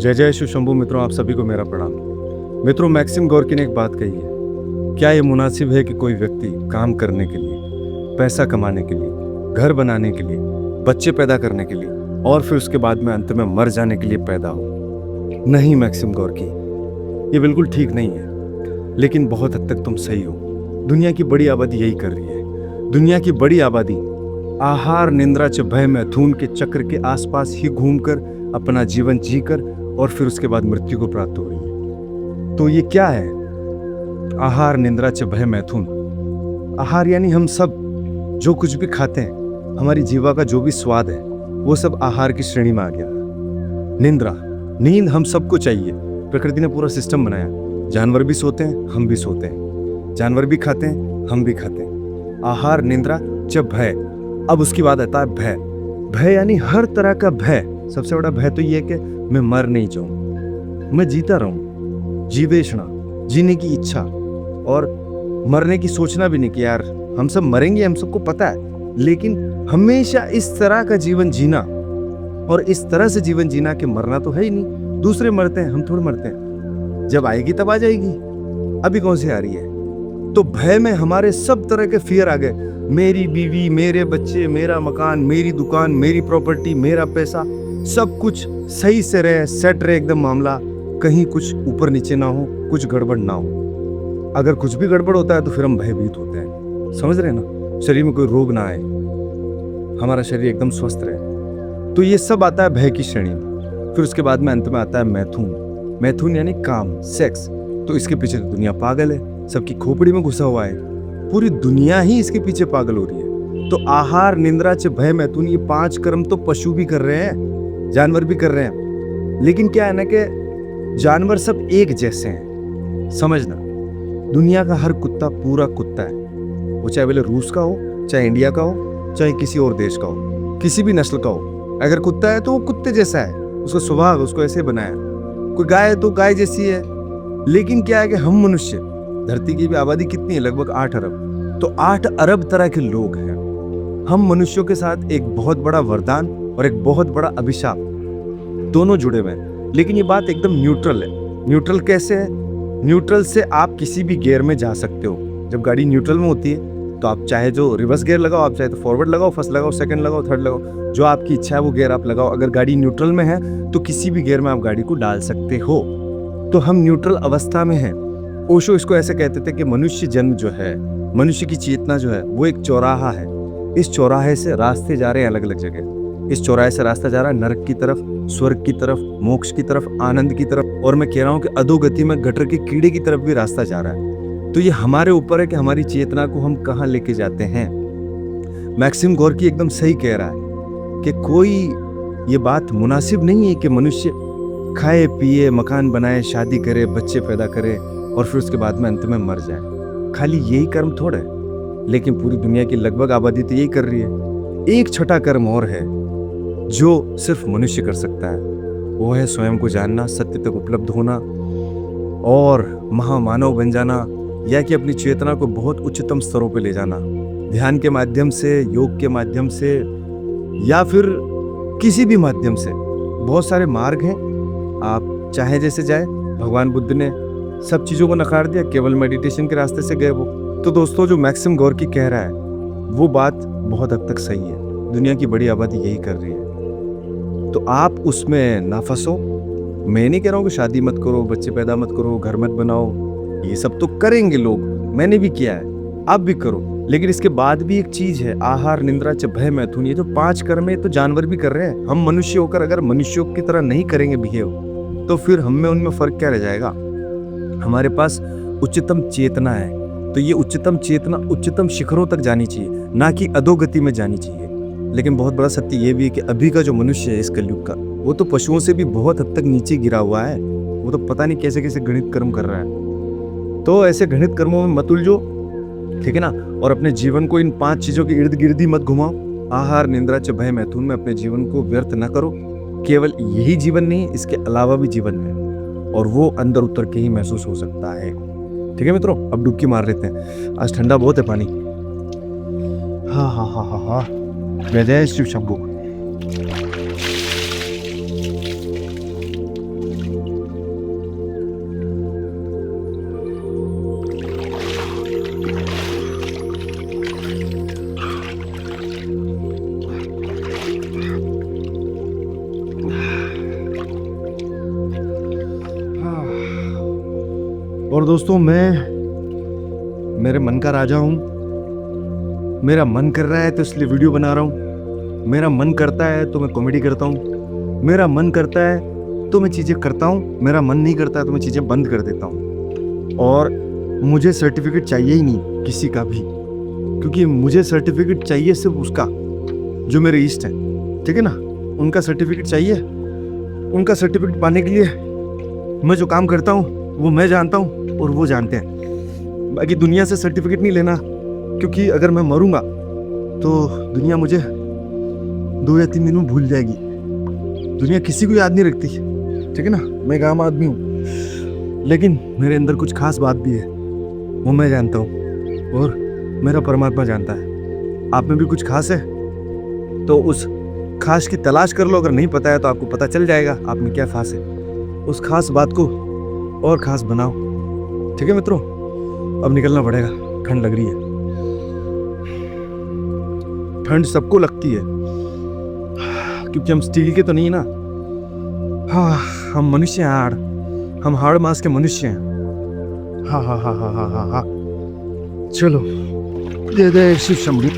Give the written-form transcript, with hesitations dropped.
जय जय शिव शंभू। मित्रों, आप सभी को मेरा प्रणाम। मित्रों, मैक्सिम गोर्की ने एक बात कही है, क्या ये मुनासिब है कि कोई व्यक्ति काम करने के लिए, पैसा कमाने के लिए, घर बनाने के लिए, बच्चे पैदा करने के लिए और फिर उसके बाद में अंत में मर जाने के लिए पैदा हो? नहीं मैक्सिम गोर्की, ये बिल्कुल ठीक नहीं है। लेकिन बहुत हद तक तुम सही हो। दुनिया की बड़ी आबादी यही कर रही है। दुनिया की बड़ी आबादी आहार निंद्रा च भय मैथुन के चक्र के आसपास ही घूमकर अपना जीवन जीकर और फिर उसके बाद मृत्यु को प्राप्त हो रही है। तो ये क्या है आहार निंद्रा च भय मैथुन? आहार यानी हम सब जो कुछ भी खाते हैं, हमारी जीवा का जो भी स्वाद है, वो सब आहार की श्रेणी में आ गया। निंद्रा, नींद हम सबको चाहिए। प्रकृति ने पूरा सिस्टम बनाया। जानवर भी सोते हैं, हम भी सोते हैं। जानवर भी खाते हैं, हम भी खाते हैं। आहार निंद्रा च भय। अब उसकी बात आता है भय। भय यानी हर तरह का भय। सबसे बड़ा भय तो ये है कि मैं मर नहीं जाऊं, मैं जीता रहूं। जीवेशना, जीने की इच्छा, और मरने की सोचना भी नहीं कि यार हम सब मरेंगे, हम सबको पता है। लेकिन हमेशा इस तरह का जीवन जीना और इस तरह से जीवन जीना कि मरना तो है ही नहीं, दूसरे मरते हैं, हम थोड़े मरते हैं। जब आएगी तब आ जाएगी, अभी कौन सी आ रही है? तो भय में हमारे सब तरह के फियर आ गए। मेरी बीवी, मेरे बच्चे, मेरा मकान, मेरी दुकान, मेरी प्रॉपर्टी, मेरा पैसा, सब कुछ सही से रहे, सेट रहे एकदम मामला, कहीं कुछ ऊपर नीचे ना हो, कुछ गड़बड़ ना हो। अगर कुछ भी गड़बड़ होता है तो फिर हम भयभीत होते हैं। समझ रहे हैं ना? शरीर में कोई रोग ना आए, हमारा शरीर एकदम स्वस्थ रहे। तो ये सब आता है भय की श्रेणी में। फिर उसके बाद में अंत में आता है मैथुन। मैथुन यानी काम, सेक्स। तो इसके पीछे तो दुनिया पागल है, सबकी खोपड़ी में घुसा हुआ है। पूरी दुनिया ही इसके पीछे पागल हो रही है। तो आहार निंद्रा च भय मैथुन, ये 5 कर्म तो पशु भी कर रहे हैं, जानवर भी कर रहे हैं। लेकिन क्या है ना कि जानवर सब एक जैसे हैं। समझना, दुनिया का हर कुत्ता पूरा कुत्ता है। वो चाहे बोले रूस का हो, चाहे इंडिया का हो, चाहे किसी और देश का हो, किसी भी नस्ल का हो। अगर कुत्ता है तो वो कुत्ते जैसा है, उसका स्वभाव उसको ऐसे बनाया। कोई गाय है तो गाय जैसी है। लेकिन क्या है कि हम मनुष्य, धरती की भी आबादी कितनी है? लगभग 8 अरब। तो 8 अरब तरह के लोग हैं। हम मनुष्यों के साथ एक बहुत बड़ा वरदान और एक बहुत बड़ा अभिशाप दोनों जुड़े हुए हैं। लेकिन ये बात एकदम न्यूट्रल है। न्यूट्रल कैसे है? न्यूट्रल से आप किसी भी गियर में जा सकते हो। जब गाड़ी न्यूट्रल में होती है तो आप चाहे जो रिवर्स गियर लगाओ, आप चाहे तो फॉरवर्ड लगाओ, फर्स्ट लगाओ, सेकंड लगाओ, थर्ड लगाओ, जो आपकी इच्छा है वो गियर आप लगाओ। अगर गाड़ी न्यूट्रल में है तो किसी भी गियर में आप गाड़ी को डाल सकते हो। तो हम न्यूट्रल अवस्था में हैं। ओशो इसको ऐसे कहते थे कि मनुष्य जन्म जो है, मनुष्य की चेतना जो है, वो एक चौराहा है। इस चौराहे से रास्ते जा रहे हैं अलग अलग जगह। इस चौराहे से रास्ता जा रहा है नरक की तरफ, स्वर्ग की तरफ, मोक्ष की तरफ, आनंद की तरफ, और मैं कह रहा हूं कि अधोगति में गटर के कीड़े की तरफ भी रास्ता जा रहा है। तो ये हमारे ऊपर है कि हमारी चेतना को हम कहाँ लेके जाते हैं। मैक्सिम गोर्की एकदम सही कह रहा है कि कोई ये बात मुनासिब नहीं है कि मनुष्य खाए पिए, मकान बनाए, शादी करे, बच्चे पैदा करे और फिर उसके बाद में अंत में मर जाए। खाली यही कर्म थोड़ा है। लेकिन पूरी दुनिया की लगभग आबादी तो यही कर रही है। एक छठा कर्म और है जो सिर्फ मनुष्य कर सकता है। वो है स्वयं को जानना, सत्य तक उपलब्ध होना और महामानव बन जाना, या कि अपनी चेतना को बहुत उच्चतम स्तरों पे ले जाना। ध्यान के माध्यम से, योग के माध्यम से, या फिर किसी भी माध्यम से। बहुत सारे मार्ग हैं, आप चाहे जैसे जाए। भगवान बुद्ध ने सब चीज़ों को नकार दिया, केवल मेडिटेशन के रास्ते से गए वो। तो दोस्तों, जो मैक्सिम गोर्की कह रहा है वो बात बहुत हद तक सही है। दुनिया की बड़ी आबादी यही कर रही है। तो आप उसमें ना फंसो। मैं नहीं कह रहा हूँ कि शादी मत करो, बच्चे पैदा मत करो, घर मत बनाओ। ये सब तो करेंगे लोग, मैंने भी किया है, आप भी करो। लेकिन इसके बाद भी एक चीज है, आहार निंद्रा च भय मैथुन। ये जो 5 कर्म है तो जानवर भी कर रहे हैं। हम मनुष्य होकर अगर मनुष्यों की तरह नहीं करेंगे बिहेव, तो फिर हम में उनमें फर्क क्या रह जाएगा? हमारे पास उच्चतम चेतना है, तो ये उच्चतम चेतना उच्चतम शिखरों तक जानी चाहिए, ना कि अधोगति में जानी चाहिए। लेकिन बहुत बड़ा सत्य ये भी है कि अभी का जो मनुष्य है इस कलयुग का, वो तो पशुओं से भी बहुत हद तक नीचे गिरा हुआ है। वो तो पता नहीं कैसे कैसे घृणित कर्म कर रहा है। तो ऐसे घृणित कर्मों में मत उलझो, ठीक है ना? और अपने जीवन को इन 5 चीजों के इर्द गिर्द ही मत घुमाओ। आहार निंद्रा च भय मैथुन में अपने जीवन को व्यर्थ न करो। केवल यही जीवन नहीं, इसके अलावा भी जीवन है, और वो अंदर उतर के ही महसूस हो सकता है। ठीक है मित्रों, अब डुबकी मार लेते हैं। आज ठंडा बहुत है पानी। हाँ हाँ हाँ हाँ हाँ, जय शिव शंभू। और दोस्तों, मैं मेरे मन का राजा हूँ। मेरा मन कर रहा है तो इसलिए वीडियो बना रहा हूँ। मेरा मन करता है तो मैं कॉमेडी करता हूँ। मेरा मन करता है तो मैं चीज़ें करता हूँ। मेरा मन नहीं करता है तो मैं चीज़ें बंद कर देता हूँ। और मुझे सर्टिफिकेट चाहिए ही नहीं किसी का भी, क्योंकि मुझे सर्टिफिकेट चाहिए सिर्फ उसका जो मेरे इष्ट हैं, ठीक है ना। उनका सर्टिफिकेट चाहिए। उनका सर्टिफिकेट पाने के लिए मैं जो काम करता हूँ वो मैं जानता हूँ और वो जानते हैं। बाकी दुनिया से सर्टिफिकेट नहीं लेना, क्योंकि अगर मैं मरूंगा तो दुनिया मुझे 2 या 3 दिन में भूल जाएगी। दुनिया किसी को याद नहीं रखती, ठीक है ना। मैं एक आम आदमी हूँ, लेकिन मेरे अंदर कुछ खास बात भी है, वो मैं जानता हूँ और मेरा परमात्मा जानता है। आप में भी कुछ खास है तो उस खास की तलाश कर लो। अगर नहीं पता है तो आपको पता चल जाएगा आप में क्या खास है। उस खास बात को और खास बनाओ, ठीक है मित्रों। अब निकलना पड़ेगा, ठंड लग रही है। ठंड सबको लगती है, क्योंकि हम स्टील के तो नहीं ना। हाँ, हम मनुष्य हैं हाड़। हम हाड़ मास के मनुष्य हैं। हाँ हाँ हाँ हाँ हाँ हाँ हाँ। चलो, जय जय शिव शंभू।